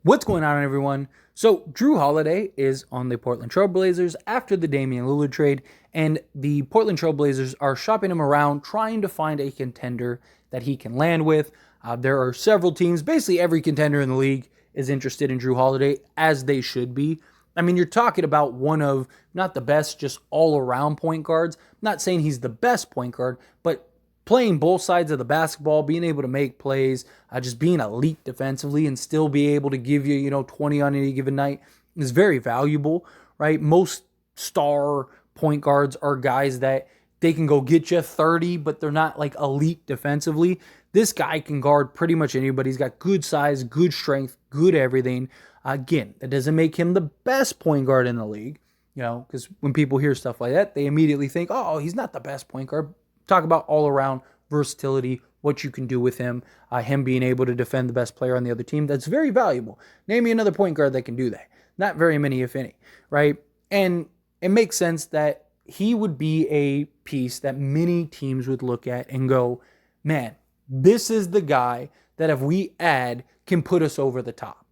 What's going on, everyone? So, Jrue Holiday is on the Portland Trail Blazers after the Damian Lillard trade, and the Portland Trail Blazers are shopping him around, trying to find a contender that he can land with. There are several teams, basically every contender in the league is interested in Jrue Holiday, as they should be. I mean, you're talking about one of, not the best, just all-around point guards. I'm not saying he's the best point guard, but playing both sides of the basketball, being able to make plays, just being elite defensively and still be able to give you, 20 on any given night is very valuable, right? Most star point guards are guys that they can go get you 30, but they're not like elite defensively. This guy can guard pretty much anybody. He's got good size, good strength, good everything. Again, that doesn't make him the best point guard in the league, because when people hear stuff like that, they immediately think, oh, he's not the best point guard. Talk about all-around versatility, what you can do with him, him being able to defend the best player on the other team. That's very valuable. Name me another point guard that can do that. Not very many, if any, right? And it makes sense that he would be a piece that many teams would look at and go, man, this is the guy that if we add can put us over the top.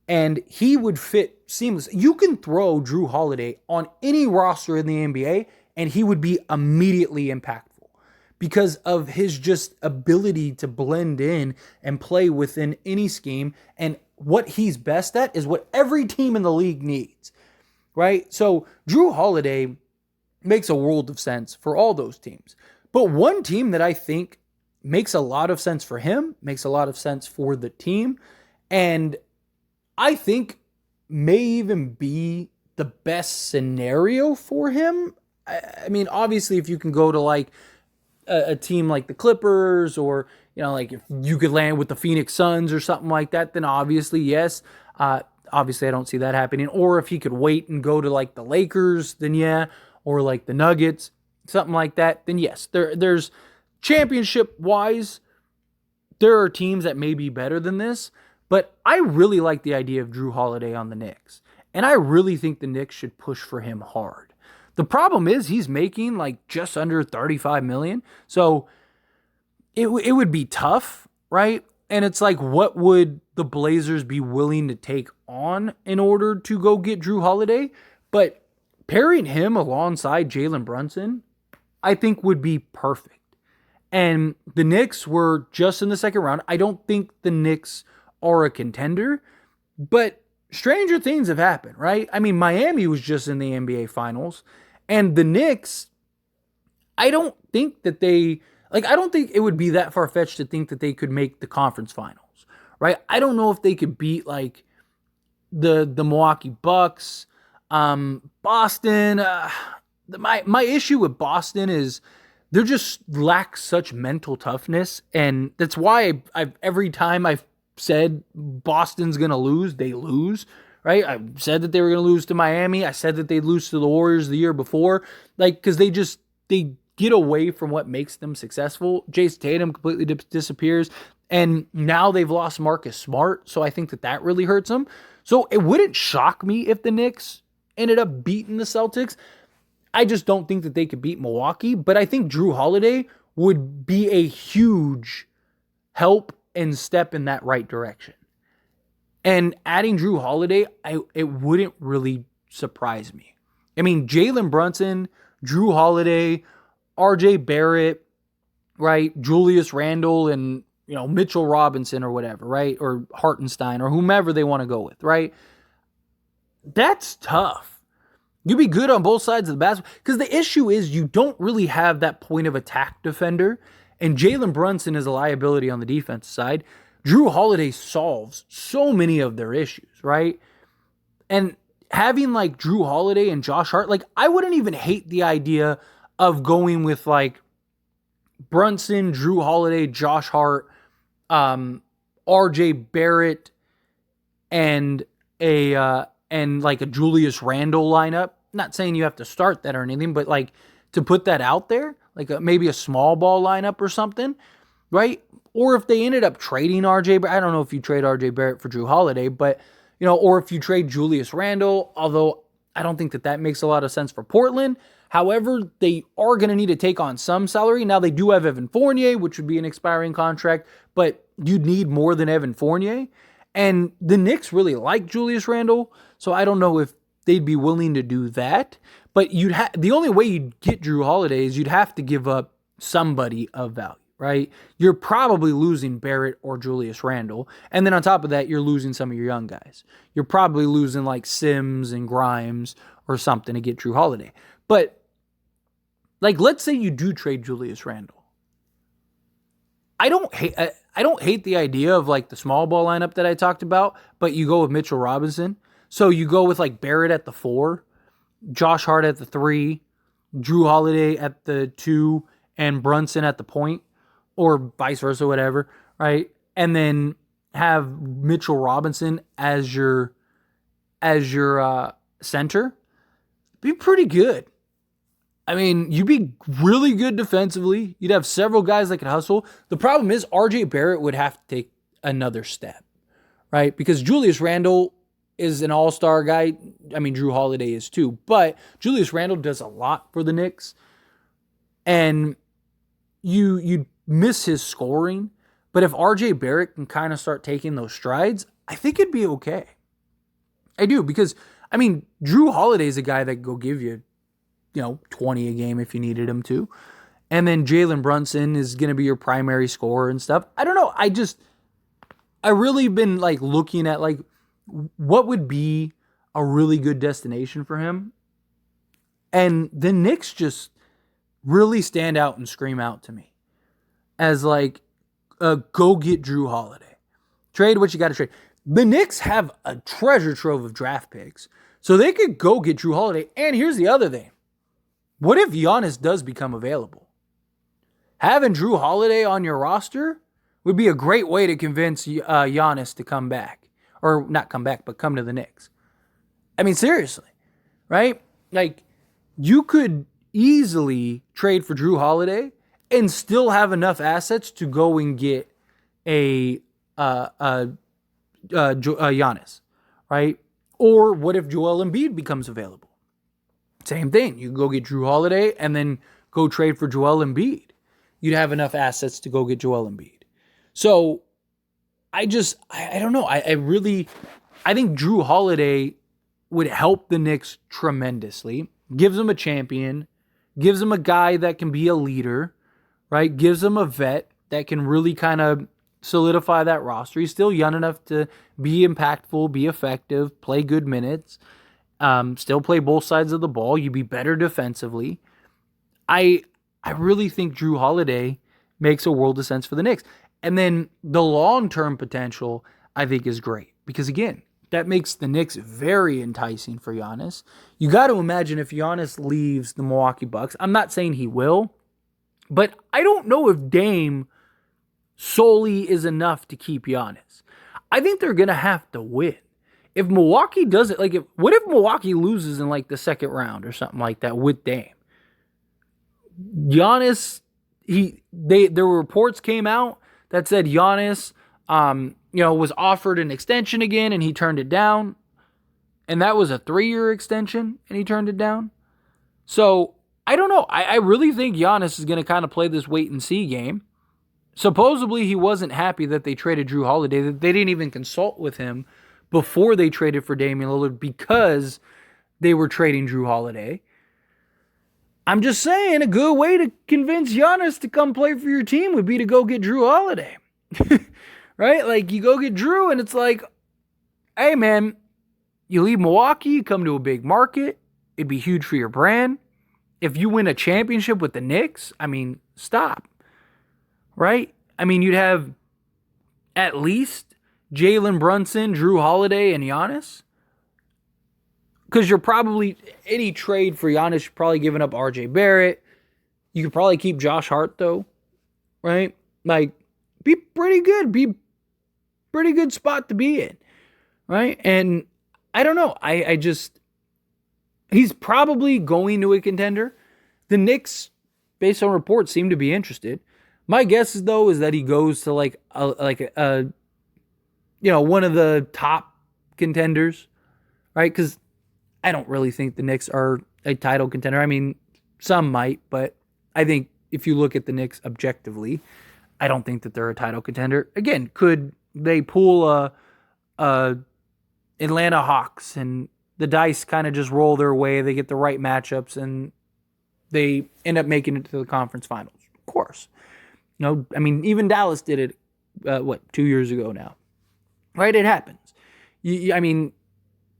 And he would fit seamlessly. You can throw Jrue Holiday on any roster in the NBA, and he would be immediately impactful because of his just ability to blend in and play within any scheme. And what he's best at is what every team in the league needs, right? So Jrue Holiday makes a world of sense for all those teams. But one team that I think makes a lot of sense for him, makes a lot of sense for the team, and I think may even be the best scenario for him. I mean, obviously, if you can go to like a team like the Clippers, or like if you could land with the Phoenix Suns or something like that, then obviously yes. Obviously, I don't see that happening. Or if he could wait and go to like the Lakers, then yeah, or like the Nuggets, something like that, then yes. There's championship wise, there are teams that may be better than this, but I really like the idea of Jrue Holiday on the Knicks, and I really think the Knicks should push for him hard. The problem is he's making like just under $35 million. So it would be tough, right? And it's like, what would the Blazers be willing to take on in order to go get Jrue Holiday? But pairing him alongside Jalen Brunson, I think would be perfect. And the Knicks were just in the second round. I don't think the Knicks are a contender, but stranger things have happened, right? I mean, Miami was just in the NBA Finals, and the Knicks, I don't think it would be that far-fetched to think that they could make the conference finals, right? I don't know if they could beat, like, the Milwaukee Bucks, Boston. My issue with Boston is they just lack such mental toughness, and that's why every time I've said Boston's going to lose, they lose, right? I said that they were going to lose to Miami. I said that they'd lose to the Warriors the year before, like, because they get away from what makes them successful. Jason Tatum completely disappears, and now they've lost Marcus Smart, so I think that really hurts them. So it wouldn't shock me if the Knicks ended up beating the Celtics. I just don't think that they could beat Milwaukee, but I think Jrue Holiday would be a huge help and step in that right direction. And adding Jrue Holiday, it wouldn't really surprise me. I mean, Jalen Brunson, Jrue Holiday, RJ Barrett, right? Julius Randle and, Mitchell Robinson or whatever, right? Or Hartenstein or whomever they want to go with, right? That's tough. You'd be good on both sides of the basketball, because the issue is you don't really have that point of attack defender, and Jalen Brunson is a liability on the defense side. Jrue Holiday solves so many of their issues, right? And having like Jrue Holiday and Josh Hart, like I wouldn't even hate the idea of going with like Brunson, Jrue Holiday, Josh Hart, RJ Barrett, and like a Julius Randle lineup. Not saying you have to start that or anything, but like to put that out there, like maybe a small ball lineup or something, right? Or if they ended up trading RJ Barrett, I don't know if you trade RJ Barrett for Jrue Holiday, but, or if you trade Julius Randle, although I don't think that makes a lot of sense for Portland. However, they are going to need to take on some salary. Now, they do have Evan Fournier, which would be an expiring contract, but you'd need more than Evan Fournier. And the Knicks really like Julius Randle, so I don't know if they'd be willing to do that. But the only way you'd get Jrue Holiday is you'd have to give up somebody of value, right? You're probably losing Barrett or Julius Randle. And then on top of that, you're losing some of your young guys. You're probably losing like Sims and Grimes or something to get Jrue Holiday. But like, let's say you do trade Julius Randle. I don't hate the idea of like the small ball lineup that I talked about, but you go with Mitchell Robinson. So you go with like Barrett at the 4, Josh Hart at the 3, Jrue Holiday at the 2, and Brunson at the point, or vice versa, whatever, right? And then have Mitchell Robinson as your center. Be pretty good. I mean, you'd be really good defensively. You'd have several guys that could hustle. The problem is RJ Barrett would have to take another step, right? Because Julius Randle is an all-star guy. I mean, Jrue Holiday is too. But Julius Randle does a lot for the Knicks. And you miss his scoring. But if RJ Barrett can kind of start taking those strides, I think it'd be okay. I do. Because, I mean, Jrue Holiday is a guy that can go give you 20 a game if you needed him to. And then Jalen Brunson is going to be your primary scorer and stuff. I don't know. I really been like looking at like what would be a really good destination for him. And the Knicks just really stand out and scream out to me as like, go get Jrue Holiday. Trade what you got to trade. The Knicks have a treasure trove of draft picks. So they could go get Jrue Holiday. And here's the other thing. What if Giannis does become available? Having Jrue Holiday on your roster would be a great way to convince Giannis to come back. Or not come back, but come to the Knicks. I mean, seriously, right? Like, you could easily trade for Jrue Holiday and still have enough assets to go and get a Giannis, right? Or what if Joel Embiid becomes available? Same thing. You can go get Jrue Holiday and then go trade for Joel Embiid. You'd have enough assets to go get Joel Embiid. So I don't know. I think Jrue Holiday would help the Knicks tremendously. Gives them a champion. Gives them a guy that can be a leader, right? Gives them a vet that can really kind of solidify that roster. He's still young enough to be impactful, be effective, play good minutes. Still play both sides of the ball. You'd be better defensively. I really think Jrue Holiday makes a world of sense for the Knicks. And then the long-term potential, I think, is great. Because, again, that makes the Knicks very enticing for Giannis. You got to imagine if Giannis leaves the Milwaukee Bucks. I'm not saying he will. But I don't know if Dame solely is enough to keep Giannis. I think they're going to have to win. If Milwaukee does it, like, what if Milwaukee loses in, like, the second round or something like that with Dame? Giannis, there were reports came out that said Giannis, was offered an extension again and he turned it down. And that was a 3-year extension and he turned it down. So, I don't know. I really think Giannis is going to kind of play this wait and see game. Supposedly, he wasn't happy that they traded Jrue Holiday, that they didn't even consult with him before they traded for Damian Lillard because they were trading Jrue Holiday. I'm just saying a good way to convince Giannis to come play for your team would be to go get Jrue Holiday. Right? Like, you go get Jrue and it's like, hey, man, you leave Milwaukee, you come to a big market. It'd be huge for your brand. If you win a championship with the Knicks, I mean, stop. Right? I mean, you'd have at least Jalen Brunson, Jrue Holiday, and Giannis. Because you're probably, any trade for Giannis, you're probably giving up RJ Barrett. You could probably keep Josh Hart, though. Right? Like, be pretty good. Be pretty good spot to be in. Right? And I don't know. He's probably going to a contender. The Knicks, based on reports, seem to be interested. My guess, though, is that he goes to one of the top contenders, right? Because I don't really think the Knicks are a title contender. I mean, some might, but I think if you look at the Knicks objectively, I don't think that they're a title contender. Again, could they pull Atlanta Hawks, and the dice kind of just roll their way. They get the right matchups, and they end up making it to the conference finals. Of course. I mean, even Dallas did it, 2 years ago now, right? It happens. I mean,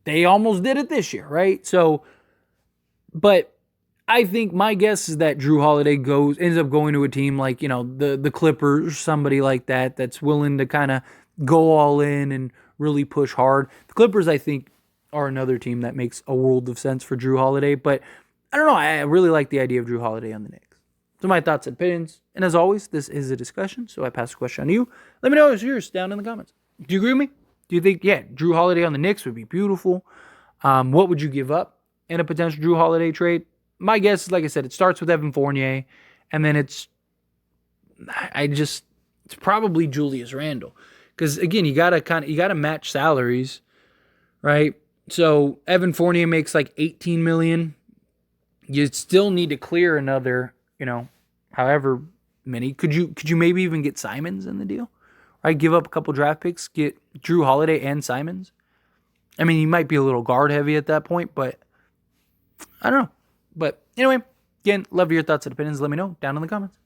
they almost did it this year, right? So, but I think my guess is that Jrue Holiday ends up going to a team like, the Clippers, somebody like that, that's willing to kind of go all in and really push hard. The Clippers, I think, are another team that makes a world of sense for Jrue Holiday, but I don't know. I really like the idea of Jrue Holiday on the Knicks. So my thoughts and opinions. And as always, this is a discussion, so I pass the question on to you. Let me know yours down in the comments. Do you agree with me? Do you think, Jrue Holiday on the Knicks would be beautiful? What would you give up in a potential Jrue Holiday trade? My guess is, like I said, it starts with Evan Fournier, and then it's probably Julius Randle. Because again, you gotta match salaries, right? So Evan Fournier makes like $18 million. You still need to clear another, however many. Could you maybe even get Simons in the deal? Right? Give up a couple draft picks, get Jrue Holiday and Simons. I mean, you might be a little guard heavy at that point, but I don't know. But anyway, again, love your thoughts and opinions. Let me know down in the comments.